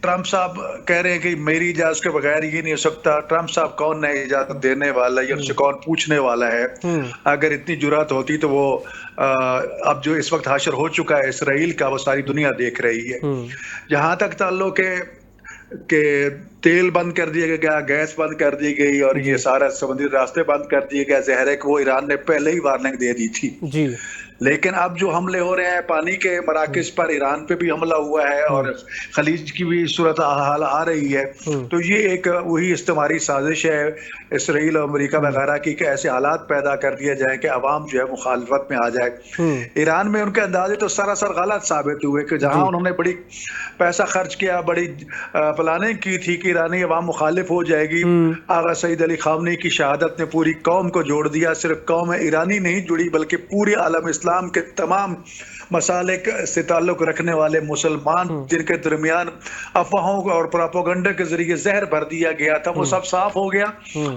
Trump صاحب کہہ رہے ہیں کہ میری اجازت کے بغیر یہ نہیں ہو سکتا. ٹرمپ صاحب کون ہے اجازت دینے والا یا ان سے کون پوچھنے والا ہے؟ اگر اتنی جرات ہوتی تو وہ اب جو اس وقت حشر ہو چکا ہے اسرائیل کا وہ ساری دنیا دیکھ رہی ہے. جہاں تک تعلق ہے کہ تیل بند کر دیا گیا, گیس بند کر دی گئی اور یہ سارا سمندری راستے بند کر دیے گئے, ظاہر ہے کہ وہ ایران نے پہلے ہی وارننگ دے دی تھی. لیکن اب جو حملے ہو رہے ہیں پانی کے مراکز پر, ایران پہ بھی حملہ ہوا ہے اور خلیج کی بھی صورت حال آ رہی ہے, تو یہ ایک وہی استعماری سازش ہے اسرائیل اور امریکہ وغیرہ کی کہ ایسے حالات پیدا کر دیا جائیں کہ عوام جو ہے مخالفت میں آ جائے. ایران میں ان کے اندازے تو سراسر غلط ثابت ہوئے کہ جہاں انہوں نے بڑی پیسہ خرچ کیا, بڑی پلاننگ کی تھی کہ ایرانی عوام مخالف ہو جائے گی, آغا سعید علی خامنئی کی شہادت نے پوری قوم کو جوڑ دیا. صرف قوم ایرانی نہیں جڑی بلکہ پورے عالم اسلام کے تمام مسالک سے تعلق رکھنے والے مسلمان جن کے درمیان افواہوں اور پراپوگنڈا کے ذریعے زہر بھر دیا گیا تھا, وہ سب صاف ہو گیا.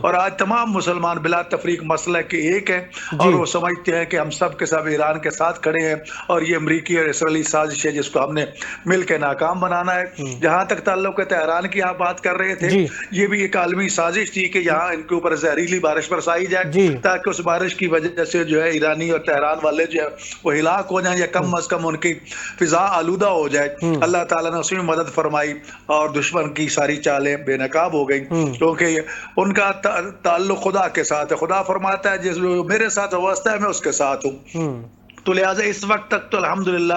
اور آج تمام مسلمان بلا تفریق مسئلہ کے ایک ہیں اور وہ سمجھتے ہیں کہ ہم سب کے سب ایران کے ساتھ کھڑے ہیں اور یہ امریکی اور اسرائیلی سازش ہے جس کو ہم نے مل کے ناکام بنانا ہے. جہاں تک تعلق ہے تہران کی آپ بات کر رہے تھے, یہ بھی ایک عالمی سازش تھی کہ یہاں ان کے اوپر زہریلی بارش برسائی جائے تاکہ اس بارش کی وجہ سے جو ہے ایرانی اور تہران والے جو ہے وہ ہلاک ہو جائیں یا کم از کم ان کی فضا آلودہ ہو جائے. اللہ تعالیٰ نے اس میں مدد فرمائی اور دشمن کی ساری چالیں بے نقاب ہو گئیں, کیونکہ ان کا تعلق خدا کے ساتھ ہے. خدا فرماتا ہے جس میرے ساتھ واسطہ ہے میں اس کے ساتھ ہوں. تو لہٰذا اس وقت تک تو الحمدللہ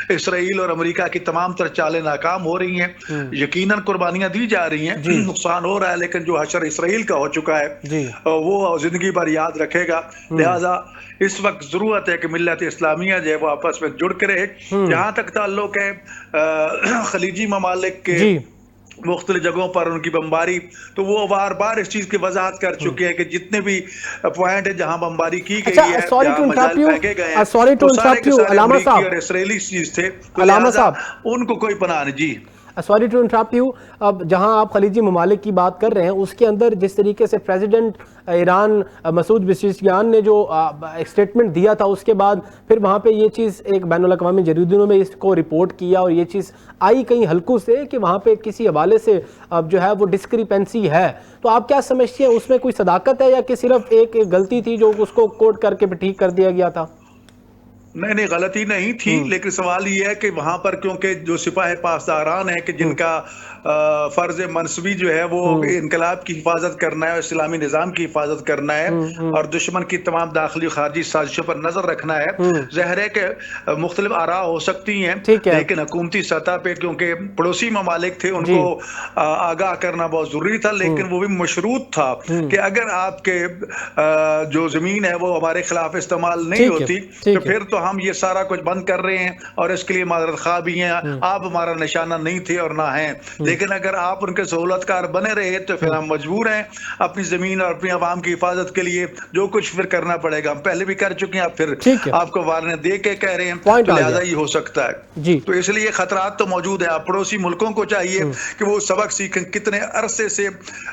اسرائیل اور امریکہ کی تمام تر چالیں ناکام ہو رہی ہیں. یقیناً قربانیاں دی جا رہی ہیں, نقصان ہو رہا ہے, لیکن جو حشر اسرائیل کا ہو چکا ہے وہ زندگی بھر یاد رکھے گا. لہٰذا اس وقت ضرورت ہے کہ ملت اسلامیہ جو ہے وہ آپس میں جڑ کے رہے. جہاں تک تعلق ہے خلیجی ممالک کے مختلف جگہوں پر ان کی بمباری, تو وہ بار بار اس چیز کی وضاحت کر چکے ہیں کہ جتنے بھی پوائنٹ ہیں جہاں بمباری کی گئی ہے, جہاں مجال پھینکے گئے ہیں, تو سارے کے سارے امریکی اور اسرائیلی چیز تھے, لہٰذا ان کو کوئی پناہ نہیں. جی سوری ٹو انٹرپٹ یو. اب جہاں آپ خلیجی ممالک کی بات کر رہے ہیں اس کے اندر جس طریقے سے پریزیڈنٹ ایران مسعود پزشکیان نے جو اسٹیٹمنٹ دیا تھا, اس کے بعد پھر وہاں پہ یہ چیز ایک بین الاقوامی جریدوں میں اس کو رپورٹ کیا اور یہ چیز آئی کئی حلقوں سے کہ وہاں پہ کسی حوالے سے اب جو ہے وہ ڈسکریپنسی ہے. تو آپ کیا سمجھتے ہیں اس میں کوئی صداقت ہے یا کہ صرف ایک غلطی تھی جو اس کو کوٹ کر کے ٹھیک کر دیا گیا تھا؟ نہیں, غلطی نہیں تھی, لیکن سوال یہ ہے کہ وہاں پر کیونکہ جو سپاہ پاسداران ہیں کہ جن کا فرض منصبی جو ہے وہ انقلاب کی حفاظت کرنا ہے, اسلامی نظام کی حفاظت کرنا ہے اور دشمن کی تمام داخلی خارجی سازشوں پر نظر رکھنا ہے. ظاہر ہے کہ مختلف آراء ہو سکتی ہیں, لیکن حکومتی سطح پہ کیونکہ پڑوسی ممالک تھے ان کو آگاہ کرنا بہت ضروری تھا, لیکن وہ بھی مشروط تھا کہ اگر آپ کے جو زمین ہے وہ ہمارے خلاف استعمال نہیں ہوتی تو پھر تو ہم یہ سارا کچھ بند کر رہے ہیں اور اس کے لیے معذرت خواہ بھی ہیں, آپ ہمارا نشانہ نہیں تھے اور نہ ہیں. لیکن اگر آپ ان کے سہولت کار بنے رہے تو پھر ہم مجبور ہیں اپنی زمین اور اپنی عوام کی حفاظت کے لیے جو کچھ پھر کرنا پڑے گا. ہم پہلے بھی کر چکے ہیں, پھر آپ کو وارننگ دے کے کہہ رہے ہیں, تو لہٰذا یہ ہو سکتا ہے. تو اس لیے خطرات تو موجود ہیں. آپ پڑوسی ملکوں کو چاہیے کہ وہ سبق سیکھیں. کتنے عرصے سے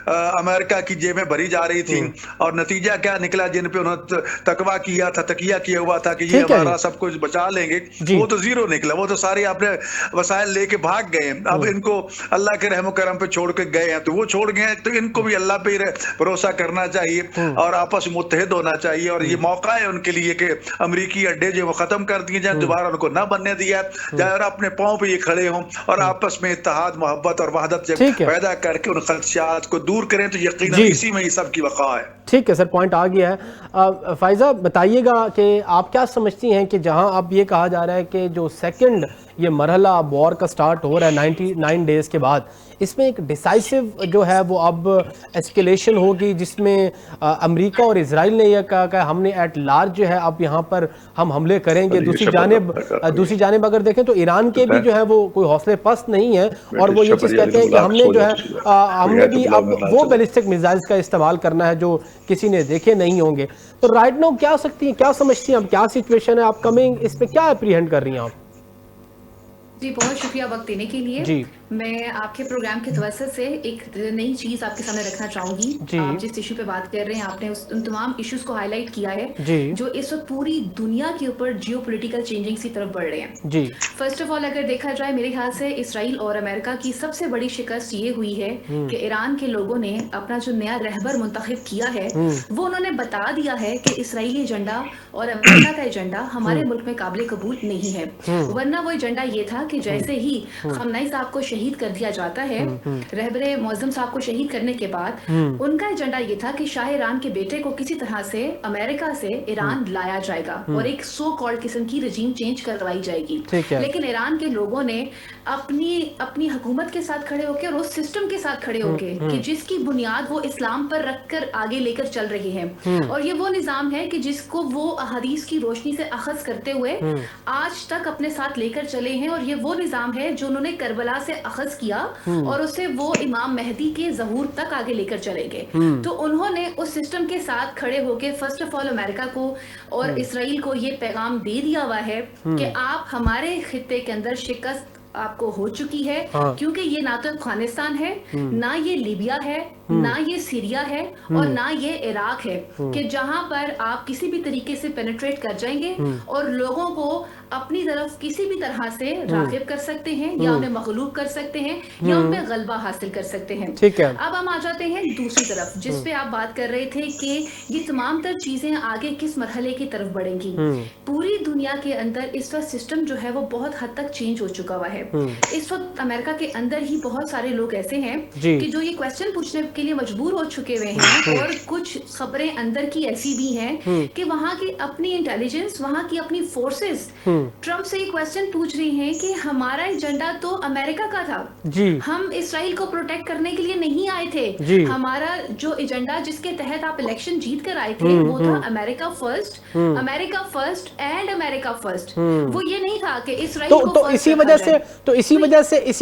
امریکہ کی جیبیں بھری جا رہی تھیں اور نتیجہ کیا نکلا, جن پہ انہوں نے تقویٰ کیا تھا, تکیہ کیا ہوا تھا کہ یہ ہمارا سب کچھ بچا لیں گے, وہ تو زیرو نکلا. وہ تو سارے اپنے وسائل لے کے بھاگ گئے ہیں. اب ان کو اللہ کے رحم و کرم پہ چھوڑ کے گئے ہیں, تو وہ چھوڑ گئے ہیں, تو ان کو بھی اللہ پہ بھروسہ کرنا چاہیے اور آپس میں متحد ہونا چاہیے. اور یہ موقع ہے ان کے لیے کہ امریکی اڈے جو وہ ختم کر دیے جائیں, دوبارہ ان کو نہ بننے دیا جائے اور اپنے پاؤں پہ یہ کھڑے ہوں اور آپس میں اتحاد, محبت اور وحدت پیدا کر کے ان خدشات کو دور کریں. تو یقیناً اسی میں یہ سب کی وقع ہے. ٹھیک ہے سر, پوائنٹ آ گیا ہے. فائزہ بتائیے گا کہ آپ کیا سمجھتی ہیں کہ جہاں اب یہ کہا جا رہا ہے کہ جو سیکنڈ یہ مرحلہ اب وار کا سٹارٹ ہو رہا ہے 99 ڈیز کے بعد, اس میں ایک ڈیسائسو جو ہے وہ اب ایسکیلیشن ہوگی جس میں امریکہ اور اسرائیل نے یہ کہا کہ ہم نے ایٹ لارج جو ہے اب یہاں پر ہم حملے کریں گے. دوسری جانب اگر دیکھیں تو ایران کے بھی جو ہے وہ کوئی حوصلے پست نہیں ہے اور وہ یہ چیز کہتے ہیں کہ ہم نے جو ہے ہم نے بھی اب وہ بیلسٹک میزائلز کا استعمال کرنا ہے جو کسی نے دیکھے نہیں ہوں گے. تو رائٹ ناؤ کیا سکتی ہیں, کیا سمجھتی ہیں اب کیا سچویشن ہے آپ کمنگ, اس پہ کیا اپریہینڈ کر رہی ہیں آپ؟ جی بہت شکریہ وقت دینے کے لیے. جی میں آپ کے پروگرام کے توسط سے ایک نئی چیز آپ کے سامنے رکھنا چاہوں گی. آپ جس ایشو پہ بات کر رہے ہیں آپ نے ان تمام ایشوز کو ہائی لائٹ کیا ہے جو اس وقت پوری دنیا کے اوپر جیو پولیٹیکل چینجنگز کی طرف بڑھ رہے ہیں. فرسٹ آف آل اگر دیکھا جائے میرے خیال سے اسرائیل اور امریکہ کی سب سے بڑی شکست یہ ہوئی ہے کہ ایران کے لوگوں نے اپنا جو نیا رہبر منتخب کیا ہے وہ انہوں نے بتا دیا ہے کہ اسرائیلی ایجنڈا اور امریکہ کا ایجنڈا ہمارے ملک میں قابل قبول نہیں ہے. ورنہ وہ ایجنڈا یہ تھا کہ جیسے ہی خامنہئی صاحب کو شہید کر دیا جاتا ہے, رہبر معظم صاحب کو شہید کرنے کے بعد ان کا ایجنڈا یہ تھا کہ شاہ ایران کے بیٹے کو کسی طرح سے امریکہ سے ایران لایا جائے گا اور ایک سو کالڈ قسم کی رجیم چینج کروائی جائے گی. لیکن ایران کے لوگوں نے اپنی حکومت کے ساتھ کھڑے ہو کے اور اس سسٹم کے ساتھ کھڑے ہو کے کہ جس کی بنیاد وہ اسلام پر رکھ کر آگے لے کر چل رہے ہیں, اور یہ وہ نظام ہے کہ جس کو وہ احادیث کی روشنی سے اخذ کرتے ہوئے آج تک اپنے ساتھ لے کر چلے ہیں, اور یہ وہ نظام ہے جو انہوں نے کربلا سے اخذ کیا اور اسے وہ امام مہدی کے ظہور تک آگے لے کر چلے گئے. تو انہوں نے اس سسٹم کے ساتھ کھڑے ہو کے فرسٹ آف آل امریکہ کو اور اسرائیل کو یہ پیغام دے دیا ہوا ہے کہ آپ ہمارے خطے کے اندر شکست آپ کو ہو چکی ہے, کیونکہ یہ نہ تو افغانستان ہے, نہ یہ لیبیا ہے, نہ یہ سیریا ہے, اور نہ یہ عراق ہے کہ جہاں پر آپ کسی بھی طریقے سے پینیٹریٹ کر جائیں گے اور لوگوں کو اپنی طرف کسی بھی طرح سے راغب کر سکتے ہیں یا انہیں مغلوب کر سکتے ہیں یا ان پہ غلبہ حاصل کر سکتے ہیں. اب ہم آ جاتے ہیں دوسری طرف جس پہ آپ بات کر رہے تھے کہ یہ تمام تر چیزیں آگے کس مرحلے کی طرف بڑھیں گی. پوری دنیا کے اندر اس وقت سسٹم جو ہے وہ بہت حد تک چینج ہو چکا ہوا ہے. اس وقت امریکہ کے اندر ہی بہت سارے لوگ ایسے ہیں کہ جو یہ کوشچن پوچھنے کے لیے مجبور ہو چکے ہوئے ہیں, اور کچھ خبریں اندر کی ایسی بھی ہیں کہ وہاں کی اپنی انٹیلیجنس, وہاں کی اپنی فورسز ٹرمپ سے یہ کوشچن پوچھ رہی ہیں کہ ہمارا ایجنڈا تو امریکہ کا تھا, ہم اسرائیل کو پروٹیکٹ کرنے کے لیے نہیں آئے تھے. ہمارا جو ایجنڈا جس کے تحت آپ الیکشن جیت کر آئے تھے وہ تھا America first, America first and America first. وہ یہ نہیں تھا کہ اسرائیل کو تو اسی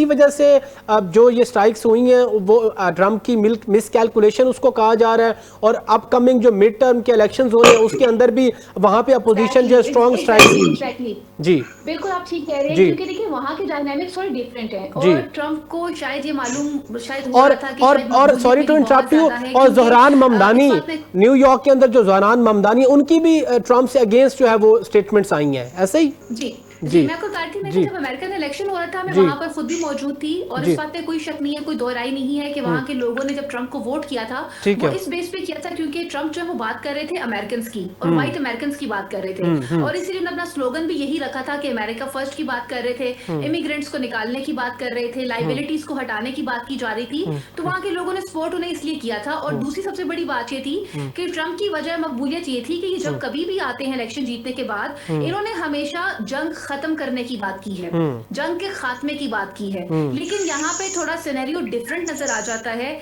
وجہ سے اب جو یہ سٹرائکس ہوئی ہیں وہ ٹرمپ کی مس کیلکولیشن اس کو کہا جا رہا ہے, اور اپ کمنگ جو مڈ ٹرم کے الیکشنز ہو رہے ہیں اس کے اندر بھی وہاں پہ اپوزیشن جو اسٹرانگ سٹرائک. جی بالکل آپ ٹھیک کہہ رہے ہیں, کیونکہ دیکھیں وہاں کے ڈائنامکس تھوڑے ڈیفرنٹ ہیں, اور ٹرمپ کو شاید یہ معلوم شاید ہو رہا تھا کہ اور سوری ٹو انٹرپٹ یو, اور زہران ممدانی نیو یارک کے اندر جو زہران ممدانی ان کی بھی ٹرمپ سے اگینسٹ جو ہے وہ اسٹیٹمنٹس آئی ہیں, ایسے ہی. جی میں آپ کو بتاتی ہوں, جب امریکن الیکشن ہو رہا تھا میں وہاں پر خود بھی موجود تھی, اور اس بات پہ کوئی شک نہیں ہے, کوئی دو رائے نہیں ہے کہ وہاں کے لوگوں نے جب ٹرمپ کو ووٹ کیا تھا وہ اس بیس پہ کیا تھا کیونکہ ٹرمپ جو ہے وہ بات کر رہے تھے امریکنز کی اور وائٹ امریکنز کی بات کر رہے تھے, اور اسی لیے اپنا سلوگن بھی یہی رکھا تھا کہ امریکہ فرسٹ کی بات کر رہے تھے, امیگرینٹس کو نکالنے کی بات کر رہے تھے, لائبلٹیز کو ہٹانے کی بات کی جا رہی تھی. تو وہاں کے لوگوں نے سپورٹ انہیں اس لیے کیا تھا. اور دوسری سب سے بڑی بات یہ تھی کہ ٹرمپ کی وجہ مقبولیت یہ تھی کہ یہ جب کبھی بھی آتے ہیں الیکشن جیتنے کے بعد انہوں نے ہمیشہ جنگ ختم کرنے کی بات کی ہے, جنگ کے خاتمے کی بات کی ہے. لیکن یہاں پہ تھوڑا سینیریو ڈیفرنٹ نظر آ جاتا ہے,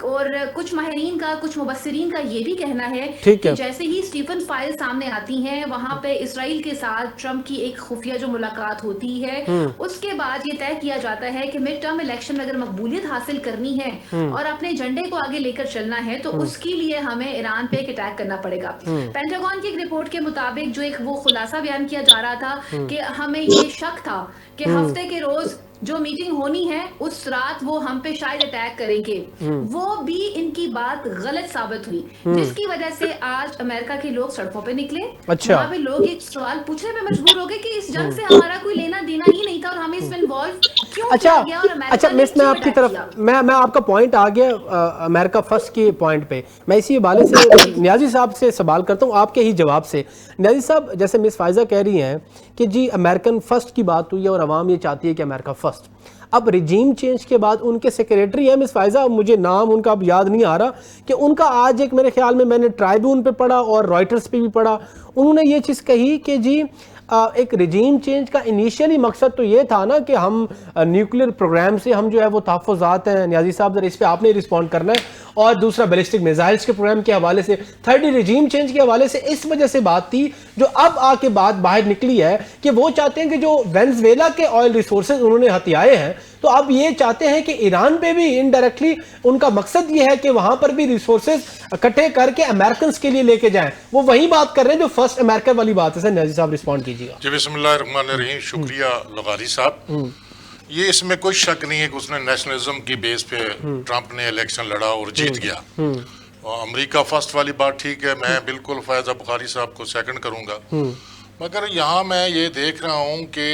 اور کچھ ماہرین کا, کچھ مبصرین کا یہ بھی کہنا ہے کہ جیسے ہی اسٹیفن فائل سامنے آتی ہیں وہاں پہ اسرائیل کے ساتھ ٹرمپ کی ایک خفیہ جو ملاقات ہوتی ہے اس کے بعد یہ طے کیا جاتا ہے کہ مڈ ٹرم الیکشن میں اگر مقبولیت حاصل کرنی ہے اور اپنے ایجنڈے کو آگے لے کر چلنا ہے تو اس کے لیے ہمیں ایران پہ ایک اٹیک کرنا پڑے گا. پینٹاگون کی ایک رپورٹ کے مطابق جو ایک وہ خلاصہ بیان کیا جا رہا تھا کہ ہمیں یہ شک تھا کہ ہفتے کے روز جو میٹنگ ہونی ہے اس رات وہ ہم پہ شاید اٹیک کریں گے, وہ بھی ان کی بات غلط ثابت ہوئی, جس کی وجہ سے آج امریکہ کے لوگ سڑکوں پہ نکلے. وہاں پہ لوگ ایک سوال پوچھنے پہ مجبور ہو گئے کہ اس جنگ سے ہمارا کوئی لینا دینا ہی نہیں تھا اور ہمیں اس میں انوالو کیوں کیا گیا, اور امریکہ نے میں آپ کی طرف میں آپ کا پوائنٹ آ گیا امریکہ فرسٹ کے پوائنٹ پہ. میں اسی حوالے سے نیازی صاحب سے سوال کرتا ہوں آپ کے ہی جواب سے. نیازی صاحب, جیسے مس فائزہ کہہ رہی ہیں کہ جی امریکن فرسٹ کی بات ہوئی ہے اور عوام یہ چاہتی ہے کہ امریکہ فرسٹ. اب ریجیم چینج کے بعد ان کے سیکریٹری ہیں مس فائزہ, مجھے نام ان کا اب یاد نہیں آ رہا, کہ ان کا آج ایک میرے خیال میں نے ٹرائبیون پہ پڑھا اور رائٹرز پہ بھی پڑھا, انہوں نے یہ چیز کہی کہ جی ایک ریجیم چینج کا انیشیلی مقصد تو یہ تھا نا کہ ہم نیوکلیر پروگرام سے ہم جو ہے وہ تحفظات ہیں. نیازی صاحب ذرا اس پہ آپ نے رسپونڈ کرنا ہے. اور دوسرا بیلسٹک میزائلز کے پروگرام کے حوالے سے, تھرڈی ریجیم چینج کے حوالے سے اس وجہ سے بات تھی جو اب آ کے بات باہر نکلی ہے کہ وہ چاہتے ہیں کہ جو وینزویلا کے آئل ریسورسز انہوں نے ہتھیائے ہیں تو اب یہ چاہتے ہیں کہ ایران پہ بھی انڈائریکٹلی ان کا مقصد یہ ہے کہ وہاں پر بھی ریسورسز اکٹھے کر کے امریکنز کے لیے لے کے جائیں. وہ وہی بات کر رہے ہیں جو فرسٹ امریکہ والی بات ہے. سر نیازی صاحب رسپونڈ کیجیے گا. جی بسم اللہ الرحمن الرحیم. شکریہ لغاری صاحب. یہ اس میں کوئی شک نہیں ہے کہ اس نے نیشنلزم کی بیس پہ ٹرمپ نے الیکشن لڑا اور جیت گیا. امریکہ فرسٹ والی بات ٹھیک ہے, میں بالکل فیض بخاری صاحب کو سیکنڈ کروں گا, مگر یہاں میں یہ دیکھ رہا ہوں کہ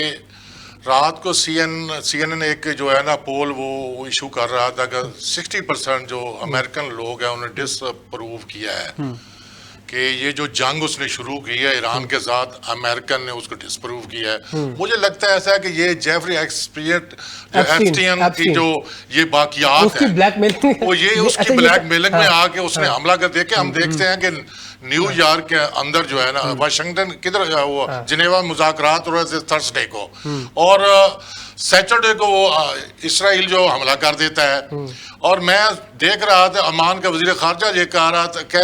رات کو سی این این ایک جو ہے نا پول وہ ایشو کر رہا تھا کہ 60% جو امریکن لوگ ہیں انہوں نے ڈس اپروو کیا ہے کہ یہ جو جنگ اس نے شروع کی ہے ایران کے ساتھ, امریکن نے اس کو ڈس اپروو کیا ہے. مجھے لگتا ہے ایسا ہے کہ یہ جیفری ایپسٹین کی جو یہ باقیات ہیں وہ یہ اس کی بلیک میلنگ میں آ کے اس نے حملہ کر دیکھے. ہم دیکھتے ہیں کہ نیو یارک کے اندر جو ہے نا واشنگٹن کدھر وہ جنیوا مذاکرات ہو رہے تھے تھرسڈے کو, اور سیٹرڈے کو وہ اسرائیل جو حملہ کر دیتا ہے. اور میں دیکھ رہا تھا عمان کا وزیر خارجہ یہ کہہ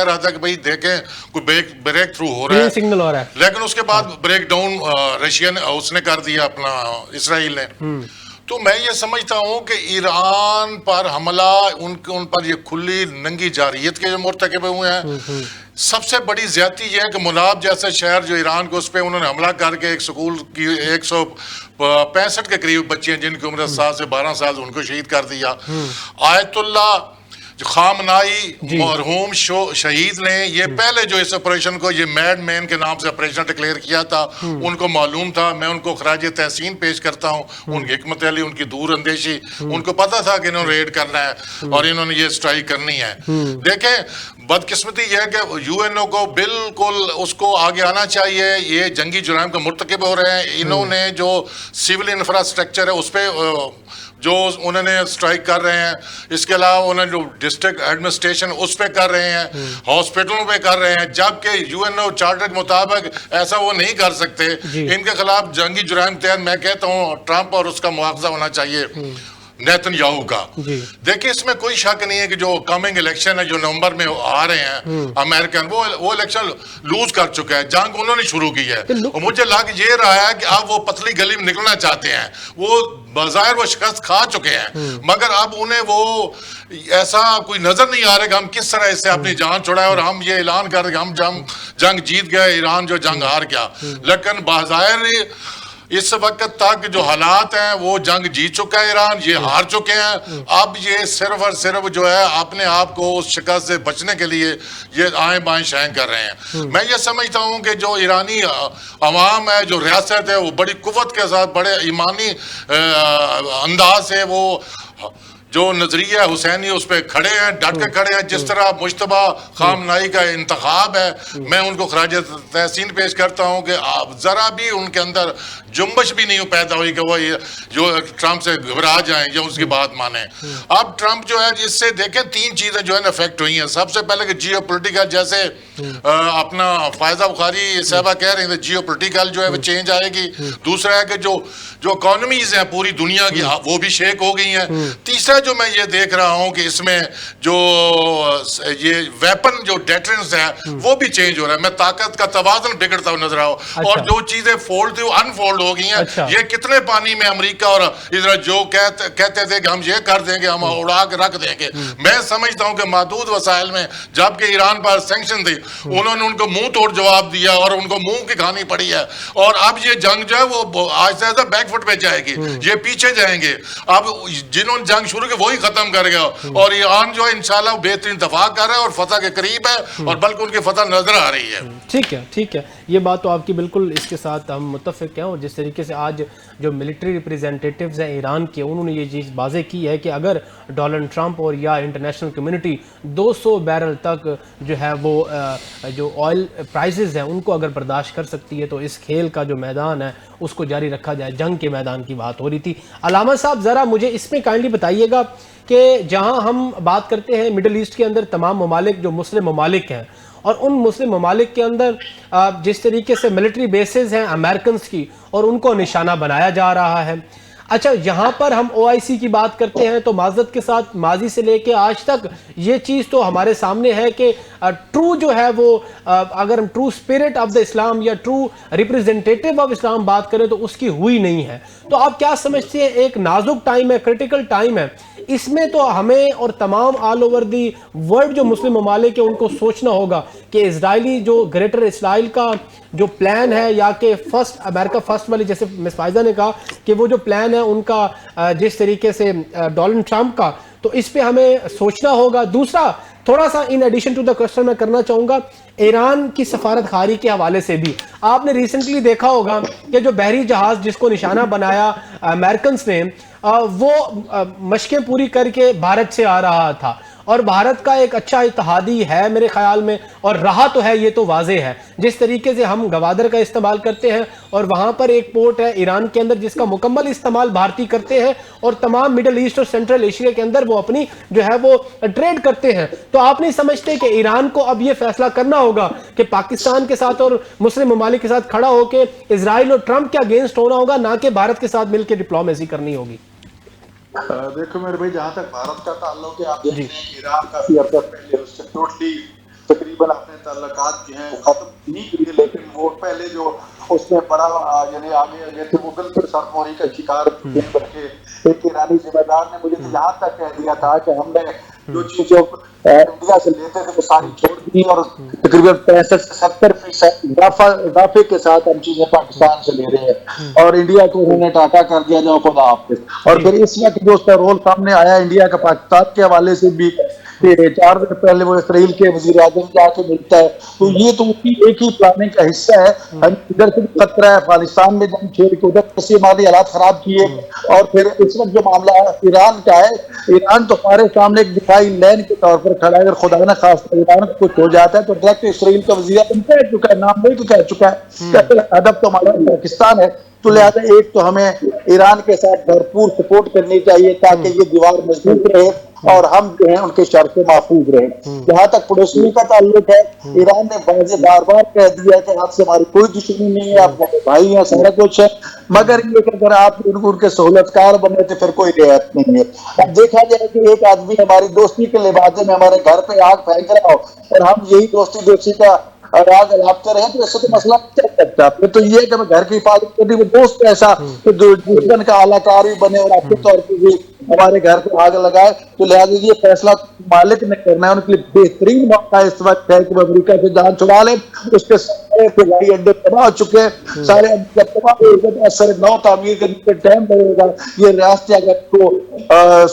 رہا تھا کہ بھئی دیکھیں کوئی بریک تھرو ہو رہا ہے, لیکن اس کے بعد بریک ڈاؤن رشین اس نے کر دیا اپنا اسرائیل نے. تو میں یہ سمجھتا ہوں کہ ایران پر حملہ ان پر یہ کھلی ننگی جارحیت کے جو مرتکب ہوئے ہیں. سب سے بڑی زیادتی یہ ہے کہ مناب جیسا شہر جو ایران کو اس پہ انہوں نے حملہ کر کے ایک سکول کی 165 کے قریب بچے ہیں جن کی عمر 7 سے 12 سال ان کو شہید کر دیا. آیت اللہ خامنائی مرحوم شہید نے یہ پہلے جو اس آپریشن کو یہ میڈ مین کے نام سے آپریشن ڈکلیئر کیا تھا, ان کو معلوم تھا. میں ان کو خراج تحسین پیش کرتا ہوں, ان کی حکمت علی, ان کی دور اندیشی, ان کو پتا تھا کہ انہوں نے ریڈ کرنا ہے اور انہوں نے یہ اسٹرائک کرنی ہے. دیکھیں بدقسمتی یہ ہے کہ یو این او کو بالکل اس کو آگے آنا چاہیے. یہ جنگی جرائم کا مرتکب ہو رہے ہیں. انہوں نے جو سول انفراسٹرکچر ہے اس پہ جو انہوں نے اسٹرائک کر رہے ہیں, اس کے علاوہ انہوں نے جو ڈسٹرکٹ ایڈمنسٹریشن اس پہ کر رہے ہیں, ہاسپٹلوں پہ کر رہے ہیں, جبکہ یو این او چارٹر کے مطابق ایسا وہ نہیں کر سکتے. ان کے خلاف جنگی جرائم تحت میں کہتا ہوں ٹرمپ اور اس کا مواخذہ ہونا چاہیے نیتن یاہو کا. دیکھیں اس میں کوئی شک نہیں ہے کہ جو کمنگ الیکشن ہے جو نومبر میں آ رہے ہیں امریکن, وہ الیکشن لوز کر چکا ہے. جنگ انہوں نے شروع کی ہے اور مجھے لگ یہ رہا ہے کہ اب وہ پتلی گلی میں نکلنا چاہتے ہیں. وہ بظاہر وہ شکست کھا چکے ہیں, مگر اب انہیں وہ ایسا کوئی نظر نہیں آ رہا کہ ہم کس طرح اس سے اپنی جان چھڑائیں اور ہم یہ اعلان کر کہ ہم جنگ جیت گئے, ایران جو جنگ ہار گیا. لیکن بظاہر اس وقت تک جو حالات ہیں وہ جنگ جیت چکا ہے ایران, یہ ہار چکے ہیں. اب یہ صرف اور صرف جو ہے اپنے آپ کو اس شکست سے بچنے کے لیے یہ آئیں بائیں شائیں کر رہے ہیں. میں یہ سمجھتا ہوں کہ جو ایرانی عوام ہے, جو ریاست ہے, وہ بڑی قوت کے ساتھ بڑے ایمانی انداز سے وہ جو نظریہ حسینی اس پہ کھڑے ہیں, ڈٹ کے کھڑے ہیں. جس طرح مجتبیٰ خامنائی کا انتخاب ہے, میں ان کو خراج تحسین پیش کرتا ہوں کہ ذرا بھی ان کے اندر جنبش بھی نہیں پیدا ہوئی کہ وہ جو ٹرمپ سے گھبرا جائیں یا اس کی بات مانیں. اب ٹرمپ جو ہے اس سے دیکھیں 3 چیزیں جو ہے افیکٹ ہوئی ہیں. سب سے پہلے کہ جیو پولیٹیکل, جیسے اپنا فائزہ بخاری صاحبہ کہہ رہے ہیں, جیو پولیٹیکل جو ہے وہ چینج آئے گی. دوسرا ہے کہ جو اکانومیز ہیں پوری دنیا کی وہ بھی شیک ہو گئی ہیں. تیسرا جو میں یہ دیکھ رہا ہوں کہ اس میں جو یہ ویپن جو ڈیٹرنس ہے وہ بھی چینج ہو رہا ہے. میں طاقت کا توازن بگڑتا ہوا نظر آؤ, اور جو چیزیں فولڈ تھی وہ انفولڈ ہو گئی ہیں. یہ کتنے پانی میں امریکہ اور ادھر جو کہتے تھے کہ ہم یہ کر دیں گے, ہم اڑا کے رکھ دیں گے. میں سمجھتا ہوں کہ محدود وسائل میں جبکہ ایران پر سینکشن تھی, انہوں نے ان کو منہ توڑ جواب دیا اور ان کو منہ کی کھانی پڑی ہے. اور اب یہ جنگ جو ہے وہ آہستہ آہستہ بیک فٹ پہ جائے گی, یہ پیچھے جائیں گے. اب جنہوں نے جنگ شروع کی وہی ختم کر گیا, اور ایران جو ہے انشاءاللہ بہترین دفاع کر رہا ہے اور فتح کے قریب ہے, اور بلکہ ان کی فتح نظر آ رہی ہے. ٹھیک ہے, یہ بات تو آپ کی بالکل اس کے ساتھ ہم متفق ہیں. اور جس طریقے سے آج جو ملٹری ریپریزنٹیٹیوز ہیں ایران کے, انہوں نے یہ چیز واضح کی ہے کہ اگر ڈونلڈ ٹرمپ اور یا انٹرنیشنل کمیونٹی 200 بیرل تک جو ہے وہ جو آئل پرائزز ہیں ان کو اگر برداشت کر سکتی ہے تو اس کھیل کا جو میدان ہے اس کو جاری رکھا جائے. جنگ کے میدان کی بات ہو رہی تھی. علامہ صاحب ذرا مجھے اس میں کائنڈلی بتائیے گا کہ جہاں ہم بات کرتے ہیں مڈل ایسٹ کے اندر تمام ممالک جو مسلم ممالک ہیں, اور ان مسلم ممالک کے اندر جس طریقے سے ملٹری بیسز ہیں امریکنز کی اور ان کو نشانہ بنایا جا رہا ہے. اچھا, یہاں پر ہم OIC کی بات کرتے ہیں تو معذرت کے ساتھ ماضی سے لے کے آج تک یہ چیز تو ہمارے سامنے ہے کہ ٹرو جو ہے وہ اگر ہم ٹرو اسپرٹ آف دا اسلام یا ٹرو ریپریزنٹیٹیو آف اسلام بات کریں تو اس کی ہوئی نہیں ہے. تو آپ کیا سمجھتے ہیں, ایک نازک ٹائم ہے, کرٹیکل ٹائم ہے, اس میں تو ہمیں اور تمام آل اوور دی ورلڈ جو مسلم ممالک ہیں ان کو سوچنا ہوگا کہ اسرائیلی جو گریٹر اسرائیل کا جو پلان ہے، یا کہ فرسٹ امریکہ فرسٹ والی، جیسے مس فائزہ نے کہا کہ وہ جو پلان ہے ان کا جس طریقے سے ڈونلڈ ٹرمپ کا، تو اس پہ ہمیں سوچنا ہوگا. دوسرا تھوڑا سا in addition to the question میں کرنا چاہوں گا ایران کی سفارت خاری کے حوالے سے بھی. آپ نے ریسنٹلی دیکھا ہوگا کہ جو بحری جہاز جس کو نشانہ بنایا امریکنز نے، وہ مشقیں پوری کر کے بھارت سے آ رہا تھا، اور بھارت کا ایک اچھا اتحادی ہے میرے خیال میں، اور رہا تو ہے، یہ تو واضح ہے. جس طریقے سے ہم گوادر کا استعمال کرتے ہیں، اور وہاں پر ایک پورٹ ہے ایران کے اندر جس کا مکمل استعمال بھارتی کرتے ہیں، اور تمام مڈل ایسٹ اور سینٹرل ایشیا کے اندر وہ اپنی جو ہے وہ ٹریڈ کرتے ہیں. تو آپ نہیں سمجھتے کہ ایران کو اب یہ فیصلہ کرنا ہوگا کہ پاکستان کے ساتھ اور مسلم ممالک کے ساتھ کھڑا ہو کے اسرائیل اور ٹرمپ کے اگینسٹ ہونا ہوگا، نہ کہ بھارت کے ساتھ مل کے ڈپلومیسی کرنی ہوگی؟ دیکھو میرے بھائی، جہاں تک بھارت کا تعلق ہے، آپ دیکھ رہے ہیں ایران کافی عرصہ پہلے اس سے ٹوٹلی تقریباً اپنے تعلقات جو ہیں وہ ختم نہیں کیے، لیکن وہ پہلے جو اس میں بڑا یعنی آگے تھے وہ بالکل سرموری کا شکار تھے. بلکہ ایک ایرانی ذمہ دار نے مجھے تو یہاں تک کہہ دیا تھا کہ ہم نے جو چیزیں انڈیا سے لیتے تھے وہ ساری چھوڑ دی، اور تقریباً 65 سے 70% اضافے کے ساتھ ہم چیزیں پاکستان سے لے رہے ہیں، اور انڈیا کو انہوں نے ٹاٹا کر دیا جو خدا حافظ. اور پھر اس وقت جو اس کا رول سامنے آیا انڈیا کا پاکستان کے حوالے سے بھی، 4 دن پہلے وہ اسرائیل کے وزیر اعظم جا کے ملتا ہے، تو یہ تو ایک ہی پلاننگ کا حصہ ہے. ہم ادھر سے بھی خطرہ ہے، افغانستان میں جنگ چھیڑ کے ادھر سے ہمارے حالات خراب کیے، اور پھر اس وقت جو معاملہ ایران کا ہے، ایران تو ہمارے سامنے ایک دفاعی لین کے طور پر کھڑا ہے. اگر خدا نہ خاص ایران کو کچھ ہو جاتا ہے تو ڈائریکٹ اسرائیل کا وزیر اعظم کہہ چکا ہے، نام لے کے کہہ چکا ہے کہ ہدف تو ہمارا پاکستان ہے. تو لہٰذا ایک تو ہمیں ایران کے ساتھ بھرپور سپورٹ کرنی چاہیے تاکہ یہ دیوار مضبوط رہے اور ہم جو ہیں ان کے شر سے محفوظ رہیں. جہاں تک پڑوسی کا تعلق ہے، ایران نے بار بار کہہ دیا کہ آپ سے ہماری کوئی دشمنی نہیں ہے، آپ ہمارے بھائی ہیں، سارا کچھ ہے، مگر یہ کہ اگر آپ ان کے سہولت کار بنے تو پھر کوئی رعایت نہیں ہے. اب دیکھا جائے کہ ایک آدمی ہماری دوستی کے لبادے میں ہمارے گھر پہ آگ پھینک رہا ہو اور ہم یہی دوستی کا راز الاپتے رہے تو اس سے تو مسئلہ نہیں چل سکتا. پھر تو یہ کہ میں گھر کی حفاظت کرتی وہ دوست ایسا کہ دشمن کا اعلیٰ کار بھی بنے اور اپنے طور پہ بھی ہمارے گھر پہ آگ لگائے. تو لہٰذا یہ فیصلہ مالک نے کرنا ہے. ان کے لیے بہترین موقع اس وقت ہے کہ وہ امریکہ سے جان چھڑا لیں. اس کے سارے فضائی اڈے تباہ ہو چکے ہیں، سارے جب تباہ ہو گئے اثر نو تعمیر کرنے کے ٹائم لگے گا. یہ ریاست اگر کو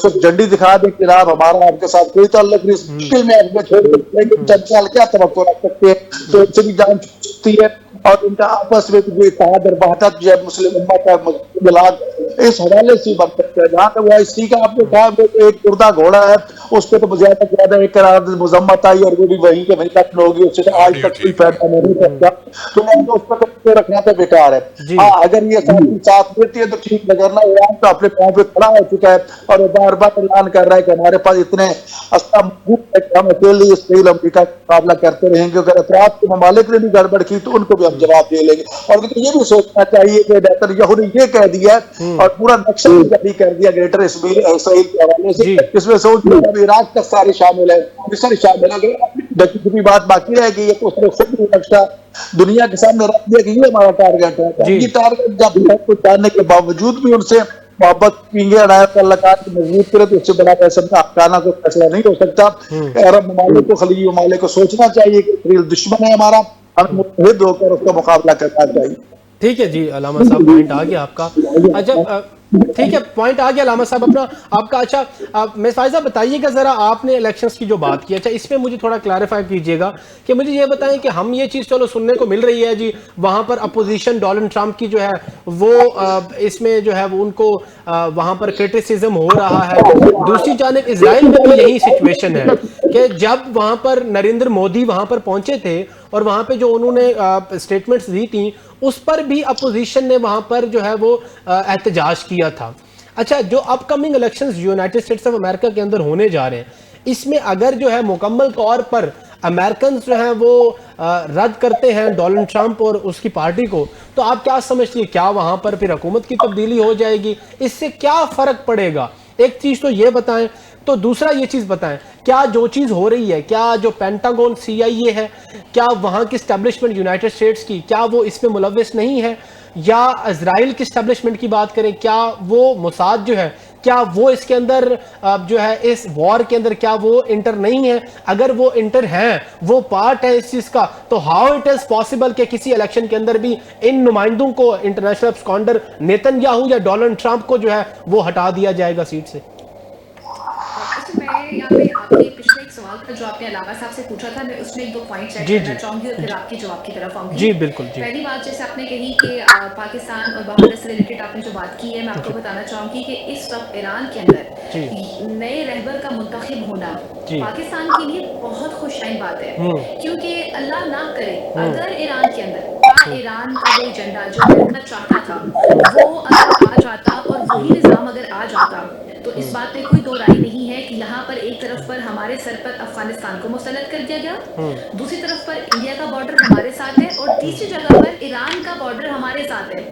صرف جھنڈی دکھا دیں کہ جناب ہمارا آپ کے ساتھ کوئی تعلق نہیں، اس مشکل میں آپ کو چھوڑ دیں، چند سال کیا توقع رکھ سکتے ہیں، تو ان سے بھی جان چھوٹ سکتی ہے. اور ان کا آپس میں جو اتحاد اور وحدت جو ہے مسلم امت کا ملاد اس حوالے سے بن سکتا ہے. جہاں تک وہ اسی کا آپ نے کہا ایک اردہ گھوڑا ہے، اس پہ تو زیادہ سے زیادہ ایک قرارداد مذمت آئی اور وہ بھی وہیں کے وہیں ختم ہوگی، اس سے آج تک کوئی فائدہ نہیں سکتا. تو میں اس پر رکھنا تو بیکار ہے. ہاں اگر یہ ساتھ دیتی ہے تو ٹھیک، مگر نہ ایران تو اپنے پاؤں پہ کھڑا ہو چکا ہے اور بار بار اعلان کر رہا ہے کہ ہمارے پاس اتنے اسلحہ موجود ہے کہ ہم اکیلے اسرائیل امریکہ کا مقابلہ کرتے رہیں گے. اگر اطراف کے ممالک نے بھی گڑبڑ کی تو ان کو بھی ہم جواب دے لیں گے. اور یہ بھی سوچنا چاہیے کہ بہتر یہود نے یہ کہہ دیا اور پورا نقشہ بھی جاری کر دیا گریٹر اسرائیل کے حوالے سے، اس میں سوچ لیں عراق تک سارے شامل ہیں، مصر شامل ہے. ڈکی بات باقی رہے گی، یہ تو اس نے خود بھی نقشہ دنیا کے سامنے رکھ دیا کہ یہ ہمارا ٹارگیٹ ہے. یہ ٹارگیٹ جب کو جاننے کے باوجود بھی ان سے محبت پینگے عنایت تعلقات کو مضبوط کرے تو اس سے بڑا فیصلہ افغانہ کو فیصلہ نہیں ہو سکتا. عرب ممالک کو خلیجی ممالک کو سوچنا چاہیے کہ اسرائیل دشمن ہے ہمارا، ہمیں متحد ہو کر اس کا مقابلہ کرنا چاہیے. ٹھیک ہے جی علامہ صاحب، پوائنٹ آ گیا آپ کا. اچھا ٹھیک ہے، پوائنٹ آ گیا علامہ صاحب اپنا آپ کا. اچھا مس فائزہ بتائیے گا ذرا، آپ نے الیکشنز کی جو بات کی، اچھا اس میں مجھے تھوڑا کلیریفائی کیجئے گا کہ مجھے یہ بتائیں کہ ہم یہ چیز چلو سننے کو مل رہی ہے جی، وہاں پر اپوزیشن ڈونلڈ ٹرمپ کی جو ہے وہ اس میں جو ہے وہ ان کو وہاں پر کرٹیسزم ہو رہا ہے. دوسری جانب اسرائیل میں بھی یہی سچویشن ہے کہ جب وہاں پر نریندر مودی وہاں پر پہنچے تھے اور وہاں پہ جو انہوں نے سٹیٹمنٹس دی تھیں اس پر بھی اپوزیشن نے وہاں پر جو ہے وہ احتجاج کیا تھا. اچھا جو upcoming elections United States of America کے اندر ہونے جا رہے ہیں، اس میں اگر جو ہے مکمل طور پر امریکنز جو ہیں وہ رد کرتے ہیں ڈونلڈ ٹرمپ اور اس کی پارٹی کو، تو آپ کیا سمجھتی ہیں کیا وہاں پر پھر حکومت کی تبدیلی ہو جائے گی؟ اس سے کیا فرق پڑے گا؟ ایک چیز تو یہ بتائیں. تو دوسرا یہ چیز بتائیں، کیا جو چیز ہو رہی ہے، کیا جو پینٹاگون CIA ہے، کیا وہاں کی اسٹیبلشمنٹ یونائٹڈ اسٹیٹس کی، کیا وہ اس میں ملوث نہیں ہے؟ یا اسرائیل کی اسٹیبلشمنٹ کی بات کریں، کیا وہ موساد جو ہے کیا وہ اس کے اندر جو ہے اس وار کے اندر کیا وہ انٹر نہیں ہے؟ اگر وہ انٹر ہیں، وہ پارٹ ہے اس چیز کا، تو ہاؤ اٹ از پاسبل کہ کسی الیکشن کے اندر بھی ان نمائندوں کو انٹرنیشنل ابسکانڈر نیتن یاہو یا ڈونلڈ ٹرمپ کو جو ہے وہ ہٹا دیا جائے گا سیٹ سے؟ میں یہاں پہ آپ نے پچھلے ایک سوال کا جو آپ نے علاقہ صاحب سے پوچھا تھا، میں اس میں ایک دو پوائنٹ ایڈ کرنا چاہوں گی اور پھر آپ کے جواب کی طرف آؤں گی. جی بالکل. پہلی بات جیسے آپ نے کہی کہ پاکستان اور باہر سے ریلیٹڈ آپ نے جو بات کی ہے، میں آپ کو بتانا چاہوں گی کہ اس وقت ایران کے اندر نئے رہبر کا منتخب ہونا پاکستان کے لیے بہت خوش آئند بات ہے، کیونکہ اللہ نہ کرے اگر ایران کے اندر ایران کا وہ ایجنڈا جو امریکہ چاہتا تھا وہ اگر آ جاتا اور وہی نظام اگر آ جاتا تو اس بات پہ کوئی دو رائے نہیں ہے کہ یہاں پر ایک طرف پر ہمارے سر پر افغانستان کو مسلط کر دیا گیا، دوسری طرف پر انڈیا کا بارڈر ہمارے ساتھ ہے اور تیسری جگہ پر ایران کا بارڈر ہمارے ساتھ ہے.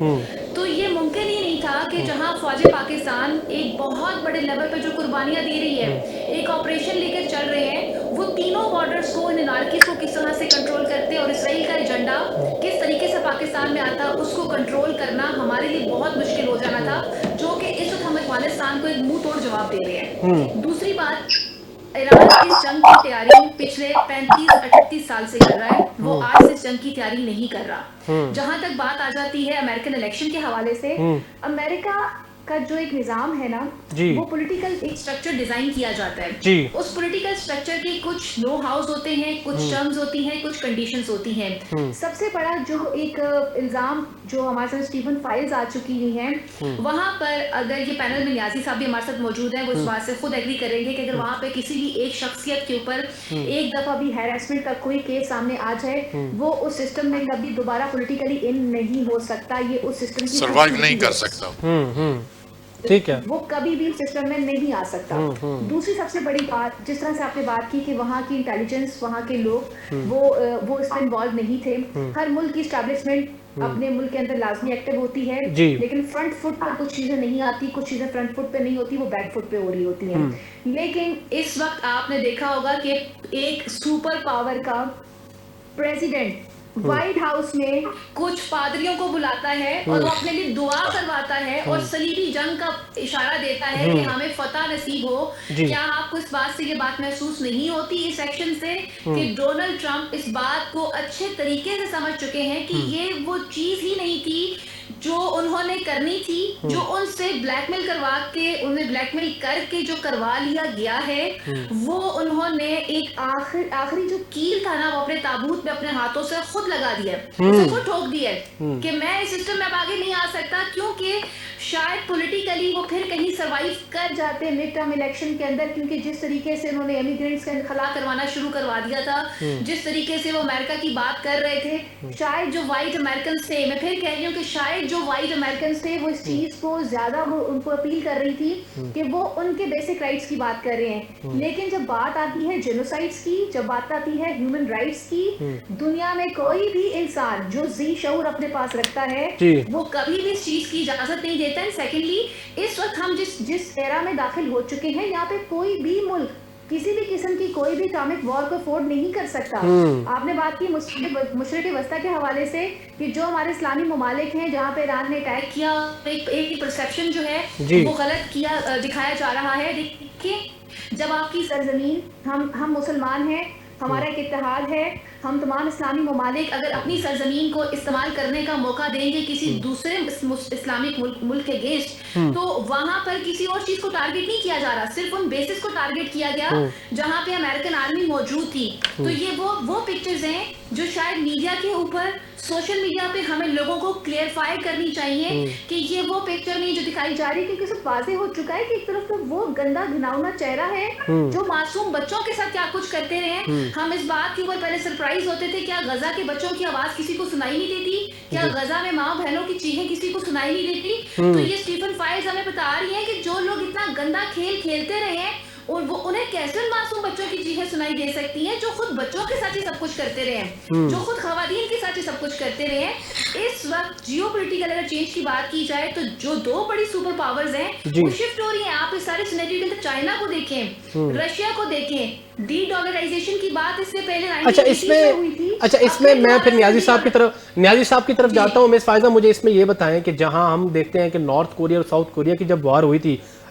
تو یہ ممکن ہی نہیں تھا کہ جہاں فوج پاکستان ایک بہت بڑے لیول پر جو قربانیاں دے رہی ہے، ایک آپریشن لے کر چل رہے ہیں، وہ تینوں بارڈرز کو ان انارکیز کو کس طرح سے کنٹرول کرتے اور اسرائیل کا ایجنڈا کس طریقے سے پاکستان میں آتا، اس کو کنٹرول کرنا ہمارے لیے بہت مشکل ہو جانا تھا، جو کہ اس وقت ہم افغانستان کو ایک منہ توڑ جواب دے رہے ہیں. دوسری بات، ایران اس جنگ کی تیاری پچھلے 35-38 سال سے کر رہا ہے، وہ آج سے اس جنگ کی تیاری نہیں کر رہا. جہاں تک بات آ جاتی ہے امریکن الیکشن کے حوالے سے، امریکہ کا جو ایک نظام ہے نا، وہ پولیٹیکل ایک سٹرکچر ڈیزائن کیا جاتا ہے. اس پولیٹیکل سٹرکچر کے کچھ نو ہاؤس ہوتے ہیں، کچھ ٹرمز ہوتی ہیں، کچھ کنڈیشنز ہوتی ہیں. سب سے بڑا جو ایک الزام جو ہمارے ساتھ اسٹیفن فائلز آ چکی ہوئی ہیں، وہاں پر اگر یہ پینل میں نیازی صاحب بھی ہمارے ساتھ موجود ہیں، وہ اس بات سے خود ایگری کریں گے کہ اگر وہاں پہ کسی بھی ایک شخصیت کے اوپر ایک دفعہ بھی ہیراسمنٹ کا کوئی کیس سامنے آ جائے، وہ اس سسٹم میں کبھی دوبارہ پولیٹیکلی ان نہیں ہو سکتا. یہ اس سسٹم کی سروائیو نہیں کر سکتا، ٹھیک ہے، وہ کبھی بھی سسٹم میں نہیں آ سکتا. دوسری سب سے بڑی بات، جس طرح سے آپ نے بات کی کہ وہاں کی انٹیلیجنس، وہاں کے لوگ وہ اس میں انوالو نہیں تھے. ہر ملک کی اسٹیبلشمنٹ اپنے ملک کے اندر لازمی ایکٹیو ہوتی ہے، لیکن فرنٹ فٹ پر کچھ چیزیں نہیں آتی، کچھ چیزیں فرنٹ فٹ پہ نہیں ہوتی، وہ بیک فٹ پہ ہو رہی ہوتی ہیں. لیکن اس وقت آپ نے دیکھا ہوگا کہ ایک سپر پاور کا پریزیڈنٹ وائٹ ہاؤس میں کچھ پادریوں کو بلاتا ہے اور وہ اپنے لیے دعا کرواتا ہے اور صلیبی جنگ کا اشارہ دیتا ہے کہ ہمیں فتح نصیب ہو. کیا آپ کو اس بات سے یہ بات محسوس نہیں ہوتی اس ایکشن سے کہ ڈونلڈ ٹرمپ اس بات کو اچھے طریقے سے سمجھ چکے ہیں کہ یہ وہ چیز ہی نہیں تھی جو انہوں نے کرنی تھی، جو ان سے بلیک میل کروا کے انہیں بلیک میل کر کے جو کروا لیا گیا ہے، وہ انہوں نے ایک آخری جو کیل تھا نا، وہ اپنے تابوت میں اپنے ہاتھوں سے خود لگا دیا، اسے خود ٹھوک دیا کہ میں اس سسٹم میں اب آگے نہیں آ سکتا. کیونکہ شاید پولیٹیکلی وہ پھر کہیں سروائیو کر جاتے مڈ ٹرم الیکشن کے اندر، کیونکہ جس طریقے سے انہوں نے امیگرینٹس کا انخلا کروانا شروع کروا دیا تھا، جس طریقے سے وہ امریکہ کی بات کر رہے تھے، شاید جو وائٹ امریکنس تھے، میں پھر کہہ رہی ہوں کہ شاید جو وائٹ امریکنس تھے وہ اس چیز کو زیادہ وہ ان کو اپیل کر رہی تھی کہ وہ ان کے بیسک رائٹس کی بات کر رہے ہیں. لیکن جب بات آتی ہے جینوسائڈس کی، جب بات آتی ہے ہیومن رائٹس کی، دنیا میں کوئی بھی انسان جو ذی شعور اپنے پاس رکھتا ہے وہ کبھی بھی اس چیز کی اجازت نہیں دیتا ہے. سیکنڈلی، اس وقت ہم جس ایرا میں داخل ہو چکے ہیں، یہاں پہ کوئی بھی ملک کسی بھی قسم کی کوئی بھی اٹامک وار کو افورڈ نہیں کر سکتا. آپ نے بات کی مشرق وسطیٰ کے حوالے سے کہ جو ہمارے اسلامی ممالک ہیں جہاں پہ ایران نے اٹیک کیا، ایک پرسیپشن جو ہے وہ غلط کیا دکھایا جا رہا ہے. دیکھیں، جب آپ کی سرزمین، ہم مسلمان ہیں، ہمارا ایک اتحاد ہے، ہم تمام اسلامی ممالک اگر اپنی سرزمین کو استعمال کرنے کا موقع دیں گے کسی دوسرے اسلامک ملک کے اگینسٹ، تو وہاں پر کسی اور چیز کو ٹارگٹ نہیں کیا جا رہا، صرف ان بیسس کو ٹارگٹ کیا گیا جہاں پہ امریکن آرمی موجود تھی. تو یہ وہ پکچرز ہیں جو شاید میڈیا کے اوپر، سوشل میڈیا پہ ہمیں لوگوں کو کلیئرفائی کرنی چاہیے کہ یہ وہ پکچر نہیں جو دکھائی جا رہی ہے، کیونکہ سب واضح ہو چکا ہے کہ ایک طرف تو وہ گندا گھناؤنا چہرہ ہے جو معصوم بچوں کے ساتھ کیا کچھ کرتے رہے. ہم اس بات کے اوپر پہلے سرپرائز ہوتے تھے، کیا غزہ کے بچوں کی آواز کسی کو سنائی نہیں دیتی؟ کیا غزہ میں ماں بہنوں کی چیخیں کسی کو سنائی نہیں دیتی؟ تو یہ اسٹیفن فائلز ہمیں بتا رہی ہیں کہ جو لوگ اتنا گندا کھیل کھیلتے رہے ہیں، اور وہ انہیں کیسے معصوم بچوں کی چیخیں سنائی دے سکتی ہیں جو خود بچوں کے ساتھ ہی سب کچھ کرتے رہے ہیں، جو خود خواتین کے ساتھ ہی سب کچھ کرتے رہے ہیں. اس وقت جیو پولیٹیکل اگر چینج کی بات کی جائے تو جو دو بڑی سپر پاورز ہیں وہ شفٹ ہو رہی ہیں. آپ اس سارے سینیریو کے اندر چائنا کو دیکھیں، رشیا کو دیکھیں. ڈی ڈالرائزیشن کی بات اس سے پہلے 1980 میں ہوئی تھی. اس میں میں پھر نیازی صاحب کی طرف جاتا ہوں. مس فائزہ، مجھے اس میں یہ بتائیں کہ جہاں ہم دیکھتے ہیں کہ نارتھ کوریا اور ساؤتھ کوریا کی جب وار ہوئی تھی،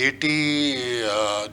80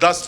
10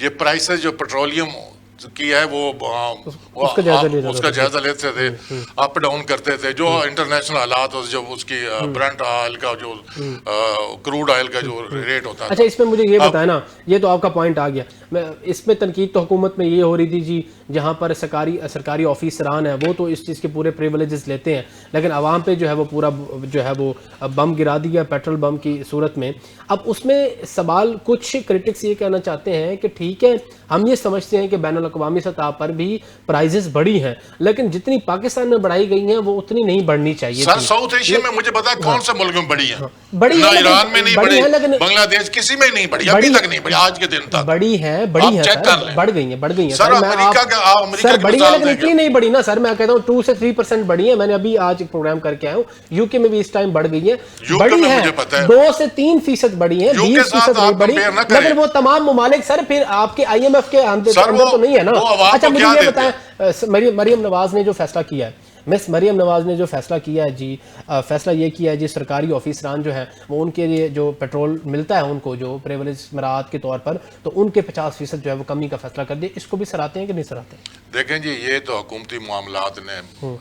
یہ پرائسز جو پیٹرولیم کی ہے وہ اس کا جائزہ لیتے تھے, اپ ڈاؤن کرتے تھے, جو انٹرنیشنل حالات جو اس کی برنٹ آئل کا جو کروڈ آئل کا جو ریٹ ہوتا ہے. اچھا اس میں مجھے یہ بتائیں نا, یہ تو آپ کا پوائنٹ آ گیا, میں اس میں تنقید تو حکومت میں یہ ہو رہی تھی جی جہاں پر سرکاری آفیسران ہیں وہ تو اس چیز کے پورے پریویلیجز لیتے ہیں, لیکن عوام پہ جو ہے وہ پورا جو ہے وہ بم گرا دیا پیٹرول بم کی صورت میں. اب اس میں سوال کچھ کرٹکس یہ کہنا چاہتے ہیں کہ ٹھیک ہے ہم یہ سمجھتے ہیں کہ بین الاقوامی سطح پر بھی پرائزز بڑھی ہیں, لیکن جتنی پاکستان میں بڑھائی گئی ہیں وہ اتنی نہیں بڑھنی چاہیے. سر ساؤتھ ایشیا میں مجھ پتا ہے کون سے ملک میں بڑھی ہیں, بڑی نہ ایران میں نہیں بڑھی, بنگلہ دیش کسی میں نہیں بڑھی, ابھی تک نہیں بڑھی, آج کے دن تک بڑی ہیں بڑھ گئی ہیں سر. امریکہ سر بڑی ہے لیکن اتنی نہیں بڑھی نا سر, میں کہتا ہوں 2 سے 3% بڑھی ہے. میں نے ابھی آج ایک پروگرام کر کے آیا ہوں, یو کے میں بھی اس ٹائم بڑھ گئی ہے, بڑی ہے 2 سے 3% بڑھی ہے, 20% نہیں بڑھی, لیکن وہ تمام ممالک سر پھر آپ کے آئی ایم ایف کے اندر تو نہیں ہے نا. اچھا مجھے یہ بتائیں, مریم نواز نے جو فیصلہ کیا ہے, مس مریم نواز نے جو فیصلہ کیا ہے جی, فیصلہ یہ کیا ہے جی سرکاری آفیسران جو ہیں وہ ان کے لیے جو پیٹرول ملتا ہے ان کو جو پریویلیج مراعات کے طور پر, تو ان کے 50% جو ہے وہ کمی کا فیصلہ کر دیا. اس کو بھی سراہتے ہیں کہ نہیں سراہتے ہیں؟ دیکھیں جی یہ تو حکومتی معاملات نے,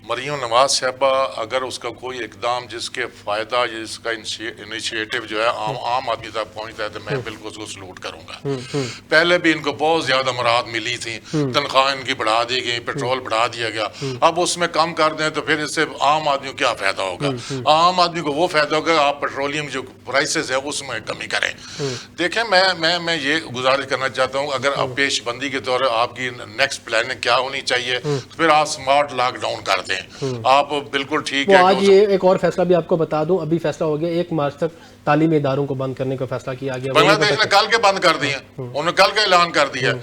مریم نواز صاحبہ اگر اس کا کوئی اقدام جس کے فائدہ جس کا انیشیٹو جو ہے عام آدمی تک پہنچتا ہے تو میں بالکل اس کو سلوٹ کروں گا. پہلے بھی ان کو بہت زیادہ مراحت ملی تھی, تنخواہ ان کی بڑھا دی گئی, پیٹرول بڑھا دیا گیا, اب اس میں کم کر دیں تو پھر اس سے عام آدمی کو کیا فائدہ ہوگا؟ عام آدمی کو وہ فائدہ ہوگا آپ پیٹرولیم جو پرائسز ہے اس میں کمی کریں. دیکھیں میں یہ گزارش کرنا چاہتا ہوں, اگر آپ پیش بندی کے طور آپ کی نیکسٹ پلاننگ کیا ہونی چاہیے, پھر آپ سمارٹ لاک ڈاؤن کر دیں. آپ بالکل ٹھیک ہے. آج یہ ایک اور فیصلہ بھی آپ کو بتا دوں, ابھی فیصلہ ہو گیا 1 مارچ تک تعلیمی اداروں کو بند کرنے کا فیصلہ کیا گیا. بنگلہ دیش نے کل کے بند کر دیے, انہوں نے کل کا اعلان کر دیا.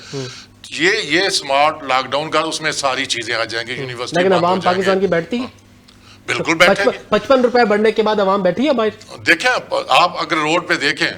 یہ سمارٹ لاک ڈاؤن کا اس میں ساری چیزیں آ جائیں گی, یونیورسٹی. لیکن عوام پاکستان کی بیٹھتی ہے بالکل بیٹھے گی. 55 روپے بڑھنے کے بعد عوام بیٹھی ہے باہر. دیکھیں آپ اگر روڈ پہ دیکھیں,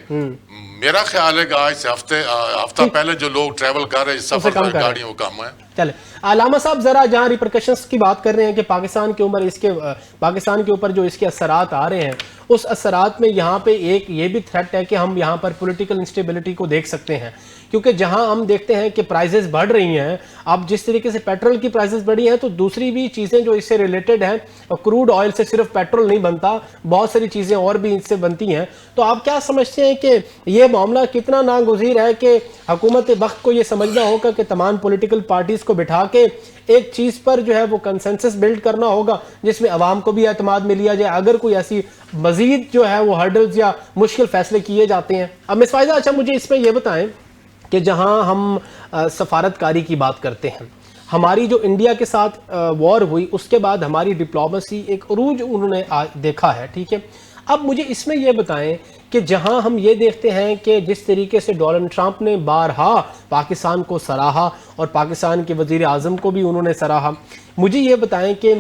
میرا خیال ہے کہ آج سے ہفتہ پہلے جو لوگ ٹریول کر رہے ہیں سفر گاڑیوں کا کم ہے. چلے علامہ صاحب ذرا جہاں ریپرکشنز کی بات کر رہے ہیں کہ پاکستان کے اوپر جو اس کے اثرات آ رہے ہیں, اس اثرات میں یہاں پہ ایک یہ بھی تھریٹ ہے کہ ہم یہاں پر پولیٹیکل انسٹیبلٹی کو دیکھ سکتے ہیں, کیونکہ جہاں ہم دیکھتے ہیں کہ پرائزز بڑھ رہی ہیں, اب جس طریقے سے پیٹرول کی پرائزز بڑھی ہیں تو دوسری بھی چیزیں جو اس سے ریلیٹڈ ہیں, کروڈ آئل سے صرف پیٹرول نہیں بنتا, بہت ساری چیزیں اور بھی اس سے بنتی ہیں. تو آپ کیا سمجھتے ہیں کہ یہ معاملہ کتنا ناگزیر ہے کہ حکومت وقت کو یہ سمجھنا ہوگا کہ تمام پولیٹیکل پارٹیز کو بٹھا کے ایک چیز پر جو ہے وہ کنسنسس بلڈ کرنا ہوگا جس میں عوام کو بھی اعتماد میں لیا جائے اگر کوئی ایسی مزید جو ہے وہ ہرڈلز یا مشکل فیصلے کیے جاتے ہیں؟ اب مس فائزہ اچھا مجھے اس میں یہ بتائیں کہ جہاں ہم سفارتکاری کی بات کرتے ہیں, ہماری جو انڈیا کے ساتھ وار ہوئی اس کے بعد ہماری ڈپلومیسی ایک عروج انہوں نے دیکھا ہے, ٹھیک ہے. اب مجھے اس میں یہ بتائیں کہ جہاں ہم یہ دیکھتے ہیں کہ جس طریقے سے ڈونلڈ ٹرمپ نے بارہا پاکستان کو سراہا اور پاکستان کے وزیر اعظم کو بھی انہوں نے سراہا, مجھے یہ بتائیں کہ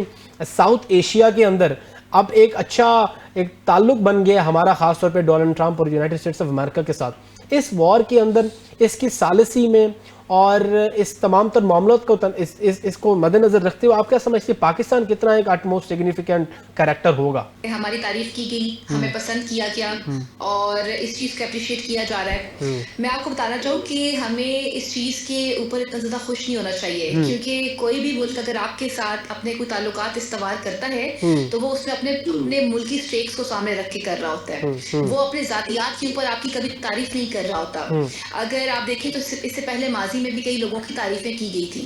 ساؤتھ ایشیا کے اندر اب ایک اچھا ایک تعلق بن گیا ہمارا, خاص طور پہ ڈونلڈ ٹرمپ اور یونائٹڈ اسٹیٹس آف امریکہ کے ساتھ. اس وار کے اندر اس کی ثالثی میں اور اس تمام تر معاملات کو اس کو مد نظر رکھتے ہوئے آپ کیا سمجھتے ہیں پاکستان کتنا ایک ایٹ موسٹ سگنیفیکنٹ کریکٹر ہوگا؟ ہماری تعریف کی گئی, ہمیں پسند کیا گیا اور اس چیز کو اپریشیٹ کیا جا رہا ہے. میں آپ کو بتانا چاہوں کہ ہمیں اس چیز کے اوپر اتنا زیادہ خوش نہیں ہونا چاہیے, کیونکہ کوئی بھی ملک اگر آپ کے ساتھ اپنے کوئی تعلقات استوار کرتا ہے تو وہ اس میں اپنے ملکی اسٹیکس کو سامنے رکھ کے کر رہا ہوتا ہے, وہ اپنے ذاتیات کے اوپر آپ کی کبھی تعریف نہیں کر رہا ہوتا. اگر آپ دیکھیں تو اس سے پہلے ماضی میں بھی کئی لوگوں کی تعریفیں کی گئی تھی,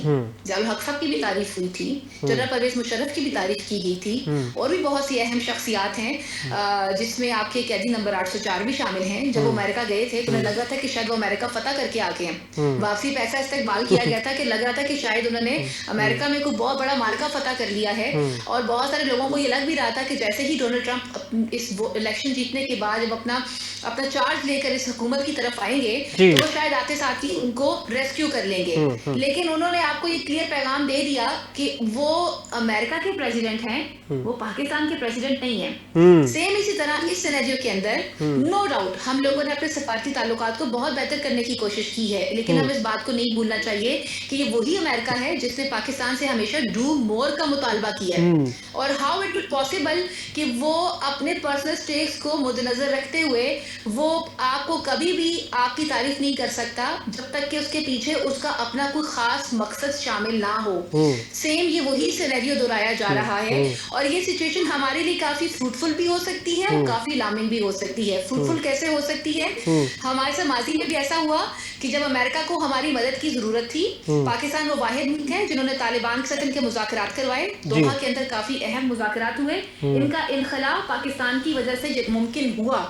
ضیاء الحق صاحب کی بھی تعریف ہوئی تھی, جنرل پرویز مشرف کی بھی تعریف کی گئی تھی, اور بھی بہت سی اہم شخصیات ہیں جس میں آپ کے قیدی نمبر 804 بھی شامل ہیں. جب وہ امریکہ گئے تھے تو انہیں لگ رہا تھا کہ شاید وہ امریکہ فتح کر کے آ گئے ہیں, واپسی پیسہ استقبال کیا گیا تھا کہ لگ رہا تھا کہ شاید انہوں نے امریکہ میں کوئی بہت بڑا مارکہ فتح کر لیا ہے, اور بہت سارے لوگوں کو یہ لگ بھی رہا تھا کہ جیسے ہی ڈونلڈ ٹرمپ اس الیکشن جیتنے کے بعد جب اپنا چارج لے کر اس حکومت کی طرف آئیں گے تو وہ شاید آتے ساتھ ہی ان کو ریسکیو ریسکیو کر لیں گے. لیکن انہوں نے آپ کو یہ کلیئر پیغام دے دیا کہ وہ امریکہ کے پریزیڈنٹ ہیں, وہ پاکستان کے پریزیڈنٹ نہیں ہیں. سیم اسی طرح اس سینیریو کے اندر نو ڈاؤٹ ہم لوگوں نے اپنے سفارتی تعلقات کو بہت بہتر کرنے کی کوشش کی ہے, لیکن ہم اس بات کو نہیں بھولنا چاہیے کہ یہ وہی امریکہ ہے جس نے پاکستان سے ہمیشہ ڈو مور کا مطالبہ کیا ہے. اور ہاؤ اٹ از پاسبل کہ وہ اپنے پرسنل اسٹیکس کو مد نظر رکھتے ہوئے وہ آپ کو کبھی بھی آپ کی تعریف نہیں کر سکتا جب تک کہ اس کے پیچھے اس کا اپنا کوئی خاص مقصد شامل نہ ہو. سیم یہ وہی سینیریو دہرایا جا رہا ہے, اور یہ سچویشن ہمارے لیے کافی فروٹفل بھی ہو سکتی ہے اور کافی لامنگ بھی ہو سکتی ہے. فروٹفل کیسے ہو سکتی ہے؟ ہمارے ساتھ ماضی میں بھی ایسا ہوا کہ جب امریکہ کو ہماری مدد کی ضرورت تھی, پاکستان وہ واحد ملک ہے جنہوں نے طالبان کے ساتھ ان کے مذاکرات کروائے. دوحہ کے اندر کافی اہم مذاکرات ہوئے, ان کا انخلا پاکستان کی وجہ سے ممکن ہوا.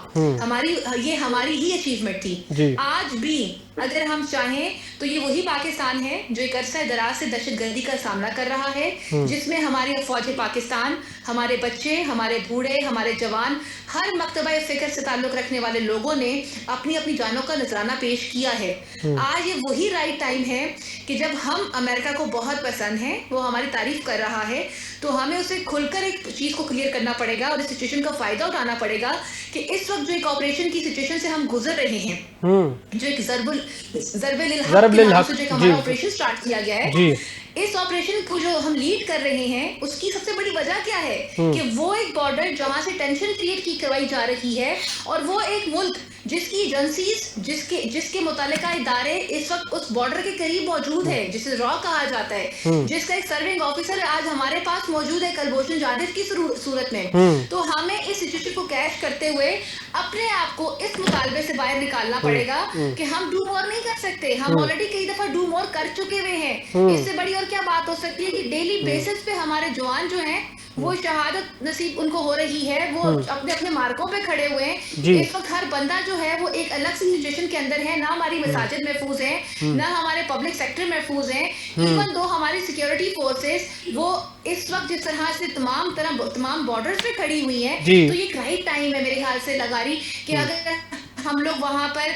یہ ہماری ہی اچیومنٹ تھی. آج بھی اگر ہم چاہیں تو یہ وہی پاکستان ہے جو ایک عرصہ دراز سے دہشت گردی کا سامنا کر رہا ہے, جس میں ہماری فوج پاکستان, ہمارے بچے, ہمارے بوڑھے, ہمارے جوان, ہر مکتبہ فکر سے تعلق رکھنے والے لوگوں نے اپنی اپنی جانوں کا نذرانہ پیش کیا ہے. آج یہ وہی رائٹ ٹائم ہے کہ جب ہم امریکہ کو بہت پسند ہیں, وہ ہماری تعریف کر رہا ہے, تو ہمیں اسے کھل کر ایک چیز کو کلیئر کرنا پڑے گا اور اس سچویشن کا فائدہ اٹھانا پڑے گا کہ اس وقت جو ایک آپریشن کی سچویشن سے ہم گزر رہے ہیں, جو ایک ضرب للحق سے جو ایک ہمارا آپریشن سٹارٹ کیا گیا ہے, اس آپریشن کو جو ہم لیڈ کر رہے ہیں اس کی سب سے بڑی وجہ کیا ہے کہ وہ ایک بارڈر جہاں سے ٹینشن کریٹ کی کروائی جا رہی ہے, اور وہ ایک ملک جس کی ایجنسیز جس کے متعلقہ ادارے اس وقت اس بارڈر کے قریب موجود ہے, جسے را کہا جاتا ہے, جس کا ایک سرونگ آفیسر آج ہمارے پاس موجود ہے کلبھوشن جادو کی صورت میں. تو ہمیں اس سچویشن کو کیش کرتے ہوئے اپنے آپ کو اس مطالبے سے باہر نکالنا پڑے گا کہ ہم ڈو مور نہیں کر سکتے. ہم آلریڈی کئی دفعہ ڈو مور کر چکے ہوئے ہیں. اس سے بڑی اور کیا بات ہو سکتی ہے کہ ڈیلی بیسس پہ ہمارے جوان جو ہیں وہ شہادت نصیب ان کو ہو رہی ہے, وہ اپنے اپنے مارکوں پہ کھڑے ہوئے ہیں. اس وقت ہر بندہ جو ہے وہ ایک الگ سی سچویشن کے اندر ہے, نہ ہماری مساجد محفوظ ہیں, نہ ہمارے پبلک سیکٹر محفوظ ہیں. ایون دو ہماری سیکیورٹی فورسز وہ اس وقت جس طرح سے تمام بارڈرز پہ کھڑی ہوئی ہیں, تو یہ ایک رائٹ ٹائم ہے میرے خیال سے لگاری کہ اگر ہم لوگ وہاں پر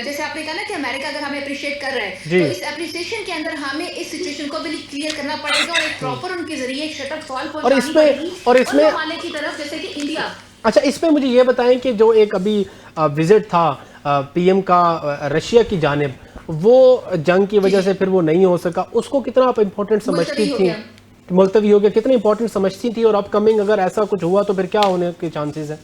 جیسے آپ نے کہا نا کہ امریکہ اگر ہمیں اپریشیٹ کر رہا ہے, تو اس اپریشیشن کے اندر ہمیں اس سچویشن کو بھی کلیئر کرنا پڑے گا اور ایک پراپر ان کے ذریعے ایک شٹ اپ فال پہنچانی پڑے گی اس ممالے کی طرف جیسے کہ انڈیا. اچھا, اس میں مجھے یہ بتائیں کہ جو ایک ابھی وزٹ تھا پی ایم کا رشیا کی جانب, وہ جنگ کی وجہ سے پھر وہ نہیں ہو سکا, اس کو کتنا آپ امپورٹنٹ سمجھتی تھی؟ ملتوی ہو گیا, کتنی امپورٹنٹ سمجھتی تھی, اور اپ کمنگ اگر ایسا کچھ ہوا تو پھر کیا ہونے کے چانسز ہیں؟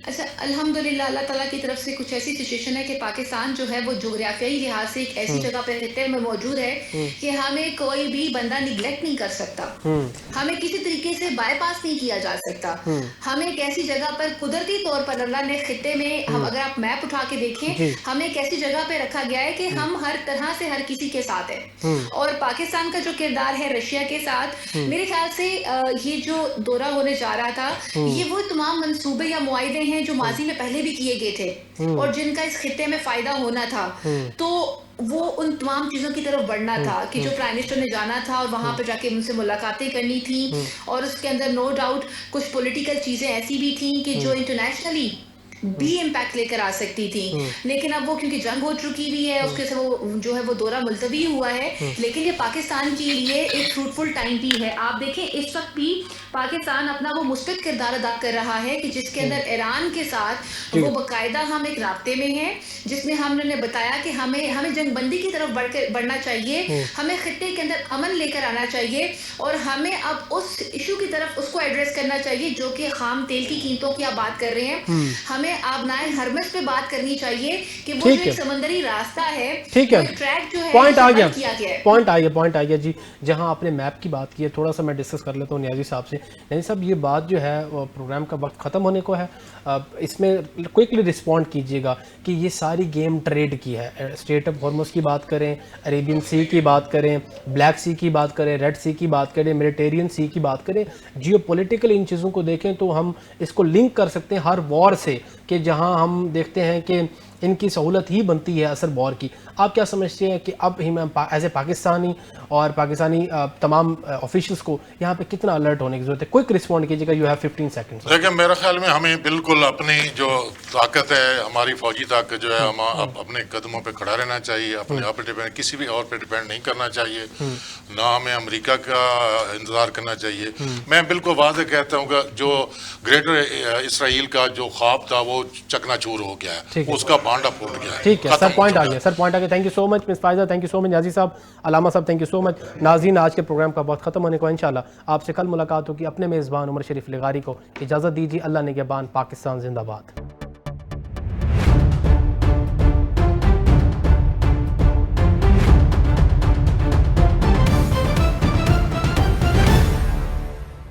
اچھا, الحمدللہ اللہ تعالیٰ کی طرف سے کچھ ایسی سچویشن ہے کہ پاکستان جو ہے وہ جغرافیائی لحاظ سے ایک ایسی جگہ پہ خطے میں موجود ہے کہ ہمیں کوئی بھی بندہ نگلیکٹ نہیں کر سکتا, ہمیں کسی طریقے سے بائی پاس نہیں کیا جا سکتا. ہمیں ایک ایسی جگہ پر قدرتی طور پر اللہ نے خطے میں, ہم اگر آپ میپ اٹھا کے دیکھیں, ہمیں ایک ایسی جگہ پہ رکھا گیا ہے کہ ہم ہر طرح سے ہر کسی کے ساتھ ہیں. اور پاکستان کا جو کردار ہے رشیا کے ساتھ, میرے خیال سے یہ جو دورہ ہونے جا رہا تھا, یہ وہ تمام منصوبے یا معاہدے ہیں جو ماضی میں پہلے بھی کیے گئے تھے اور جن کا اس خطے میں فائدہ ہونا تھا. تو وہ ان تمام چیزوں کی طرف بڑھنا تھا کہ جو پرائم منسٹر نے جانا تھا اور وہاں پہ جا کے ان سے ملاقاتیں کرنی تھیں, اور اس کے اندر نو ڈاؤٹ کچھ پولیٹیکل چیزیں ایسی بھی تھیں کہ جو انٹرنیشنلی بھی امپیکٹ لے کر آ سکتی تھی. لیکن اب وہ کیونکہ جنگ ہو چکی ہوئی ہے, اس کے سے وہ جو ہے وہ دورہ ملتوی ہوا ہے. لیکن یہ پاکستان کے لیے ایک فروٹفل ٹائم بھی ہے. آپ دیکھیں اس وقت بھی پاکستان اپنا وہ مثبت کردار ادا کر رہا ہے کہ جس کے اندر ایران کے ساتھ وہ باقاعدہ ہم ایک رابطے میں ہیں, جس میں ہم نے بتایا کہ ہمیں جنگ بندی کی طرف بڑھنا چاہیے, ہمیں خطے کے اندر امن لے کر آنا چاہیے, اور ہمیں اب اس ایشو کی طرف اس کو ایڈریس کرنا چاہیے جو کہ خام تیل کی قیمتوں کی آپ بات کر رہے ہیں. ہمیں آبنائے ہرمس پہ بات کرنی چاہیے کہ وہ جو ایک سمندری راستہ ہے, ٹھیک ہے, ٹریک جو ہے پوائنٹ آ گیا جی. جہاں آپ نے میپ کی بات کی ہے, تھوڑا سا میں ڈسکس کر لیتا ہوں نیازی صاحب سے. نیازی صاحب, یہ بات جو ہے پروگرام کا وقت ختم ہونے کو ہے, اس میں کوئکلی رسپونڈ کیجیے گا کہ یہ ساری گیم ٹریڈ کی ہے. اسٹریٹ آف ہارمز کی بات کریں, عربین سی کی بات کریں, بلیک سی کی بات کریں, ریڈ سی کی بات کریں, میڈیٹرینین سی کی بات کریں, جیو پولیٹیکل ان چیزوں کو دیکھیں تو ہم اس کو لنک کر سکتے ہیں ہر وار سے, کہ جہاں ہم دیکھتے ہیں کہ ان کی سہولت ہی بنتی ہے اثر بور کی. آپ کیا سمجھتے ہیں کہ اب ہی میں ایز اے پاکستانی اور پاکستانی تمام آفیشلس کو یہاں پہ کتنا الرٹ ہونے کی ضرورت ہے؟ کوئک رسپونڈ کیجیے گا، یو ہیو 15 سیکنڈ. دیکھیں میرے خیال میں ہمیں بالکل اپنی جو طاقت ہے، ہماری فوجی طاقت جو ہے، ہم اپنے قدموں پہ کھڑا رہنا چاہیے، اپنے آپ پہ ڈیپینڈ، کسی بھی اور پہ ڈیپینڈ نہیں کرنا چاہیے، نہ ہمیں امریکہ کا انتظار کرنا چاہیے. میں بالکل واضح کہتا ہوں کہ جو گریٹر اسرائیل کا جو خواب تھا وہ چکنا چور ہو گیا ہے، اس کا بانڈا پھوٹ گیا ہے. ٹھیک ہے سر، پوائنٹ آ گیا، سر پوائنٹ آ گیا. Thank you so much miss Faiza, thank you so much Niazi صاحب، علامہ صاحب، تھینک یو سو مچ. ناظرین آج کے پروگرام کا بہت ختم ہونے کو، انشاءاللہ آپ سے کل ملاقات ہوگی. اپنے میزبان عمر شریف لغاری کو اجازت دیجیے. اللہ نگہبان. پاکستان زندہ باد.